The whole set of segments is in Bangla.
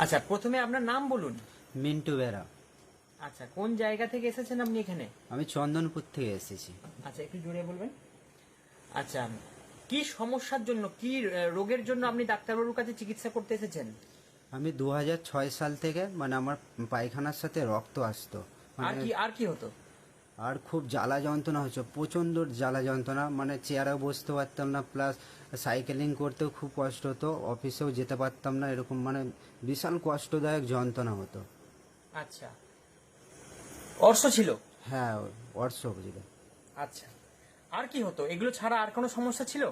আচ্ছা, প্রথমে আপনার নাম বলুন। মিন্টু বেরা। আচ্ছা, কোন জায়গা থেকে এসেছেন আপনি এখানে? আমি চন্দনপুর থেকে এসেছি। আচ্ছা, একটু জোরে বলবেন। আচ্ছা, কি সমস্যার জন্য, কি রোগের জন্য আপনি ডাক্তারবাবুর কাছে চিকিৎসা করতে এসেছেন? আমি 2006 সাল থেকে আমার পায়খানার সাথে রক্ত আসতো, আর কি হতো? আর খুব জ্বালা যন্ত্রণা হচ্ছে, প্রচণ্ড জ্বালা যন্ত্রণা, চেয়ারেও বসতে পারতাম না, প্লাস সাইকেলিং করতেও খুব কষ্ট হতো, অফিসেও যেতে পারতাম না, এরকম বিশাল কষ্টদায়ক যন্ত্রণা হতো। আচ্ছা, অর্শ ছিল? হ্যাঁ, অর্শ বুঝলে। আচ্ছা, আর কি হতো? এগুলো ছাড়া আর কোনো সমস্যা ছিল?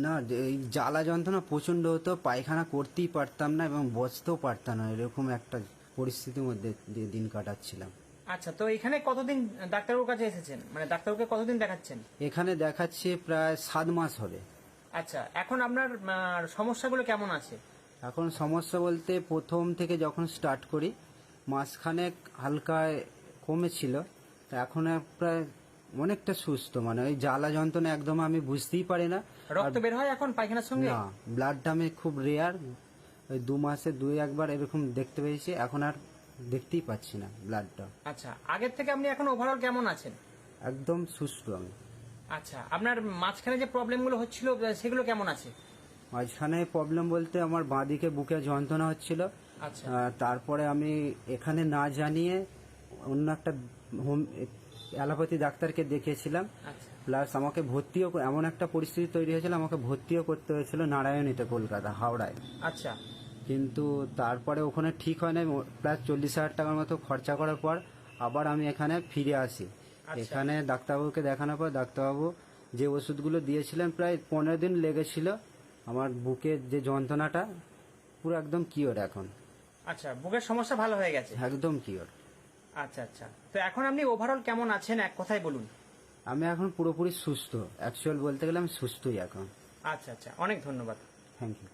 না, এই জ্বালা যন্ত্রণা প্রচণ্ড হতো, পায়খানা করতেই পারতাম না এবং বসতেও পারতাম না, এরকম একটা পরিস্থিতির মধ্যে দিয়ে দিন কাটাচ্ছিলাম। আচ্ছা, তো এখানে কতদিন ডাক্তারবাবুর কাছে এসেছেন, মানে ডাক্তারবাবুকে কতদিন দেখাচ্ছেন? এখানে দেখাচ্ছি প্রায় 7 মাস হবে। আচ্ছা, এখন আপনার সমস্যাগুলো কেমন আছে? এখন সমস্যা বলতে প্রথম থেকে যখন স্টার্ট করি মাসখানেক হালকা কমেছিল, তা এখন প্রায় অনেকটা সুস্থ, ওই জ্বালা যন্ত্রণা একদম আমি বুঝতেই পারি না। রক্ত বের হয় এখন পায়খানার সঙ্গে? না, ব্লাডটা আমি খুব রেয়ার, ওই 2 মাসে 2-1 বার এরকম দেখতে পেয়েছি, এখন আর দেখতেই পাচ্ছি না ব্লাডটা। আচ্ছা, আগের থেকে আপনি এখন ওভারঅল কেমন আছেন? একদম সুস্থ আমি। আচ্ছা, আপনার মাঝখানে যে প্রবলেমগুলো হচ্ছিল সেগুলো কেমন আছে? মাঝখানে প্রবলেম বলতে আমার বাঁদিকে বুকে যন্ত্রণা হচ্ছিল। আচ্ছা, তারপরে আমি এখানে না জানিয়ে অন্য একটা হোম অ্যালোপ্যাথি ডাক্তারকে দেখিয়েছিলাম, আচ্ছা, প্লাস আমাকে ভর্তিও এমন একটা পরিস্থিতি তৈরি হয়েছিল, আমাকে ভর্তিও করতে হয়েছিল নারায়ণীতে, কলকাতা হাওড়ায়। আচ্ছা, কিন্তু তারপরে ওখানে ঠিক হয় না, প্লাস 40,000 টাকার মতো খরচা করার পর আবার আমি এখানে ফিরে আসি। আচ্ছা। এখানে ডাক্তারবাবুকে দেখানোর পর ডাক্তারবাবু যে ওষুধগুলো দিয়েছিলেন, প্রায় 15 দিন লেগেছিল, আমার বুকের যে যন্ত্রণাটা পুরো একদম কিওর এখন। আচ্ছা, বুকের সমস্যা ভালো হয়ে গেছে? একদম কিওর। আচ্ছা, আচ্ছা, তো এখন আপনি ওভারঅল কেমন আছেন এক কথায় বলুন। আমি এখন পুরোপুরি সুস্থ, অ্যাকচুয়াল বলতে গেলে আমি সুস্থই এখন। আচ্ছা, আচ্ছা, অনেক ধন্যবাদ। Thank you.